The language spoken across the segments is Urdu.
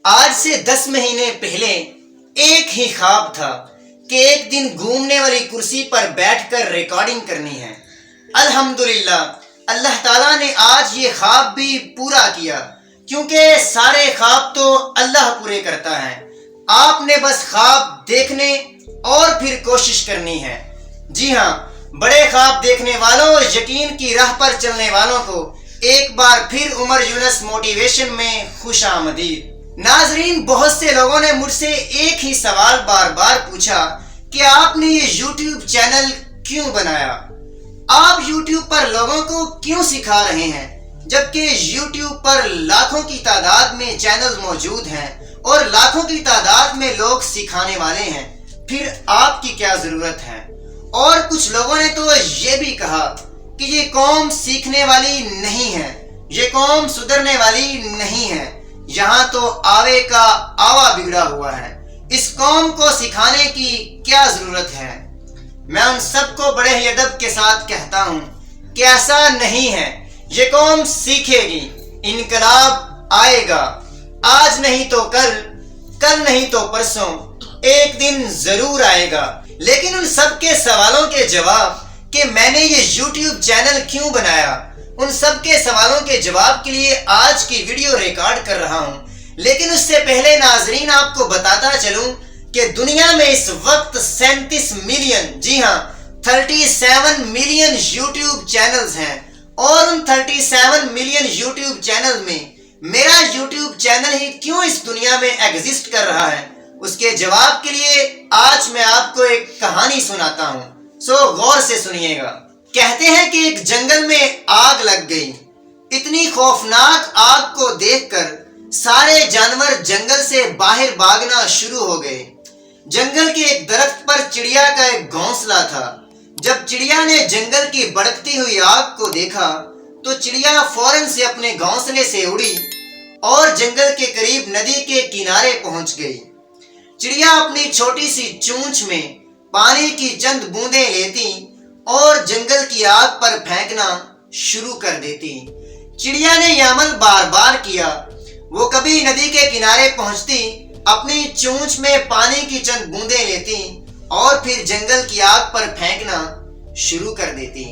آج سے 10 مہینے پہلے ایک ہی خواب تھا کہ ایک دن گھومنے والی کرسی پر بیٹھ کر ریکارڈنگ کرنی ہے۔ الحمدللہ اللہ تعالیٰ نے آج یہ خواب بھی پورا کیا، کیونکہ سارے خواب تو اللہ پورے کرتا ہے۔ آپ نے بس خواب دیکھنے اور پھر کوشش کرنی ہے۔ جی ہاں، بڑے خواب دیکھنے والوں اور یقین کی راہ پر چلنے والوں کو ایک بار پھر عمر یونس موٹیویشن میں خوش آمدید۔ ناظرین، بہت سے لوگوں نے مجھ سے ایک ہی سوال بار بار پوچھا کہ آپ نے یہ یوٹیوب چینل کیوں بنایا؟ آپ یوٹیوب پر لوگوں کو کیوں سکھا رہے ہیں، جبکہ یوٹیوب پر لاکھوں کی تعداد میں چینل موجود ہیں اور لاکھوں کی تعداد میں لوگ سکھانے والے ہیں؟ پھر آپ کی کیا ضرورت ہے؟ اور کچھ لوگوں نے تو یہ بھی کہا کہ یہ قوم سیکھنے والی نہیں ہے، یہ قوم سدھرنے والی نہیں ہے، یہاں تو آوے کا آوا بگڑا ہوا ہے، اس قوم کو سکھانے کی کیا ضرورت ہے؟ میں ان سب کو بڑے ہی ادب کے ساتھ کہتا ہوں کہ ایسا نہیں ہے، یہ قوم سیکھے گی، انقلاب آئے گا، آج نہیں تو کل، کل نہیں تو پرسوں، ایک دن ضرور آئے گا۔ لیکن ان سب کے سوالوں کے جواب کہ میں نے یہ یوٹیوب چینل کیوں بنایا، ان سب کے سوالوں کے جواب کے لیے آج کی ویڈیو ریکارڈ کر رہا ہوں۔ لیکن اس سے پہلے ناظرین آپ کو بتاتا چلوں کہ دنیا میں اس وقت 37 ملین، جی ہاں 37 ملین یوٹیوب چینلز ہیں، اور ان 37 ملین یوٹیوب چینل میں میرا یوٹیوب چینل ہی کیوں اس دنیا میں ایگزسٹ کر رہا ہے، اس کے جواب کے لیے آج میں آپ کو ایک کہانی سناتا ہوں، سو غور سے سنیے گا۔ کہتے ہیں کہ ایک جنگل میں آگ لگ گئی۔ اتنی خوفناک آگ کو دیکھ کر سارے جانور جنگل سے باہر بھاگنا شروع ہو گئے۔ جنگل کے ایک درخت پر چڑیا کا ایک گھونسلہ تھا۔ جب چڑیا نے جنگل کی بھڑکتی ہوئی آگ کو دیکھا تو چڑیا فوراً سے اپنے گھونسلے سے اڑی اور جنگل کے قریب ندی کے کنارے پہنچ گئی۔ چڑیا اپنی چھوٹی سی چونچ میں پانی کی چند بوندیں لیتی اور جنگل کی آگ پر پھینکنا شروع کر دیتی۔ چڑیا نے یہ عمل بار بار کیا۔ وہ کبھی ندی کے کنارے پہنچتی، اپنی چونچ میں پانی کی چند بوندیں لیتی اور پھر جنگل کی آگ پر پھینکنا شروع کر دیتی۔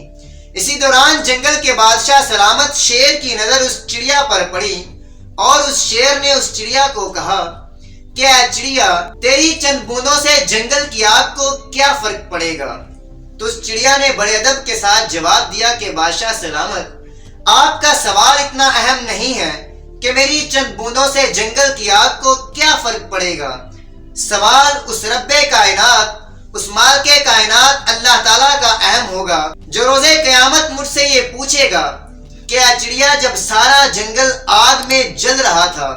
اسی دوران جنگل کے بادشاہ سلامت شیر کی نظر اس چڑیا پر پڑی اور اس شیر نے اس چڑیا کو کہا کہ اے چڑیا، تیری چند بوندوں سے جنگل کی آگ کو کیا فرق پڑے گا؟ تو اس چڑیا نے بڑے ادب کے ساتھ جواب دیا کہ بادشاہ سلامت، آپ کا سوال اتنا اہم نہیں ہے کہ میری چند بوندوں سے جنگل کی آگ کو کیا فرق پڑے گا۔ سوال اس رب کائنات، اس مالک کائنات اللہ تعالیٰ کا اہم ہوگا، جو روز قیامت مجھ سے یہ پوچھے گا کہ اے چڑیا، جب سارا جنگل آگ میں جل رہا تھا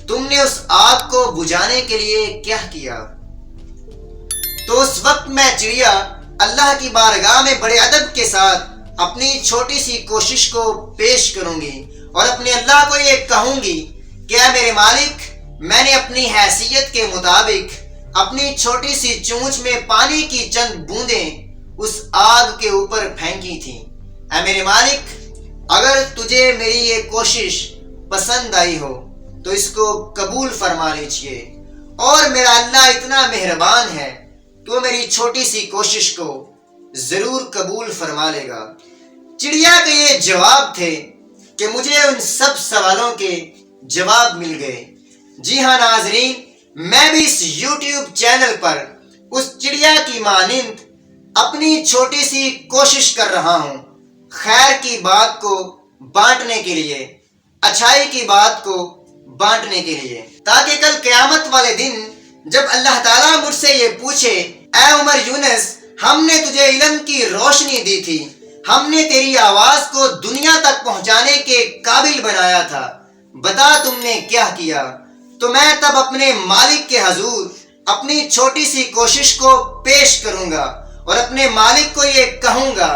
تم نے اس آگ کو بجھانے کے لیے کیا کیا؟ تو اس وقت میں چڑیا اللہ کی بارگاہ میں بڑے ادب کے ساتھ اپنی چھوٹی سی کوشش کو پیش کروں گی اور اپنے اللہ کو یہ کہوں گی کہ اے میرے مالک، میں نے اپنی حیثیت کے مطابق اپنی چھوٹی سی چونچ میں پانی کی چند بوندیں اس آگ کے اوپر پھینکی تھیں۔ اے میرے مالک، اگر تجھے میری یہ کوشش پسند آئی ہو تو اس کو قبول فرما لیجئے، اور میرا اللہ اتنا مہربان ہے کہ وہ میری چھوٹی سی کوشش کو ضرور قبول فرما لے گا۔ چڑیا کے یہ جواب تھے کہ مجھے ان سب سوالوں کے جواب مل گئے۔ جی ہاں ناظرین، میں بھی اس یوٹیوب چینل پر اس چڑیا کی مانند اپنی چھوٹی سی کوشش کر رہا ہوں، خیر کی بات کو بانٹنے کے لیے، اچھائی کی بات کو بانٹنے کے لیے، تاکہ کل قیامت والے دن جب اللہ تعالیٰ مجھ سے یہ پوچھے، اے عمر یونس، ہم نے تجھے علم کی روشنی دی تھی، ہم نے تیری آواز کو دنیا تک پہنچانے کے قابل بنایا تھا، بتا تم نے کیا کیا؟ تو میں تب اپنے مالک کے حضور اپنی چھوٹی سی کوشش کو پیش کروں گا اور اپنے مالک کو یہ کہوں گا،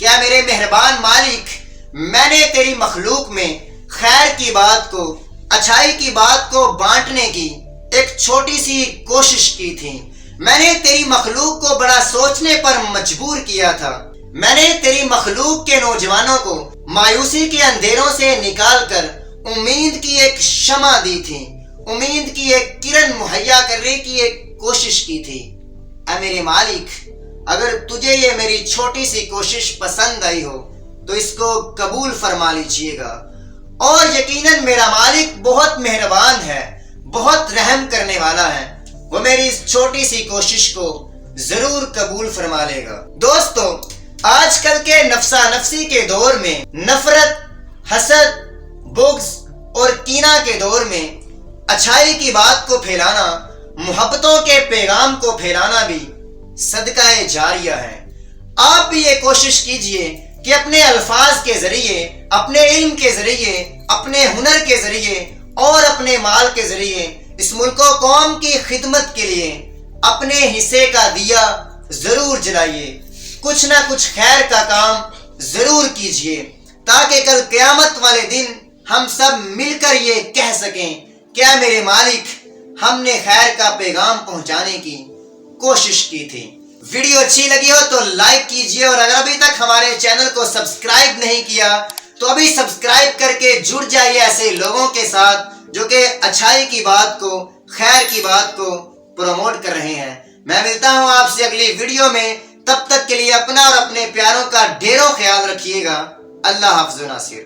کیا میرے مہربان مالک، میں نے تیری مخلوق میں خیر کی بات کو، اچھائی کی بات کو بانٹنے کی ایک چھوٹی سی کوشش کی تھی، میں نے تیری مخلوق کو بڑا سوچنے پر مجبور کیا تھا، میں نے تیری مخلوق کے نوجوانوں کو مایوسی کے اندھیروں سے نکال کر امید کی ایک شمع دی تھی، امید کی ایک کرن مہیا کرنے کی ایک کوشش کی تھی۔ اے میرے مالک، اگر تجھے یہ میری چھوٹی سی کوشش پسند آئی ہو تو اس کو قبول فرما لیجئے گا، اور یقیناً میرا مالک بہت مہربان ہے، بہت رحم کرنے والا ہے، وہ میری اس چھوٹی سی کوشش کو ضرور قبول فرما لے گا۔ دوستو، آج کل کے نفسا نفسی کے دور میں، نفرت، حسد، بغض اور کینہ کے دور میں اچھائی کی بات کو پھیلانا، محبتوں کے پیغام کو پھیلانا بھی صدقہ جاریہ ہے۔ آپ بھی یہ کوشش کیجئے کہ اپنے الفاظ کے ذریعے، اپنے علم کے ذریعے، اپنے ہنر کے ذریعے اور اپنے مال کے ذریعے اس ملک و قوم کی خدمت کے لیے اپنے حصے کا دیا ضرور جلائیے، کچھ نہ کچھ خیر کا کام ضرور کیجئے، تاکہ کل قیامت والے دن ہم سب مل کر یہ کہہ سکیں کیا میرے مالک، ہم نے خیر کا پیغام پہنچانے کی کوشش کی تھی۔ ویڈیو اچھی لگی ہو تو لائک کیجئے، اور اگر ابھی تک ہمارے چینل کو سبسکرائب نہیں کیا تو ابھی سبسکرائب کر کے جڑ جائیے ایسے لوگوں کے ساتھ جو کہ اچھائی کی بات کو، خیر کی بات کو پروموٹ کر رہے ہیں۔ میں ملتا ہوں آپ سے اگلی ویڈیو میں، تب تک کے لیے اپنا اور اپنے پیاروں کا ڈھیروں خیال رکھیے گا۔ اللہ حافظ و ناصر۔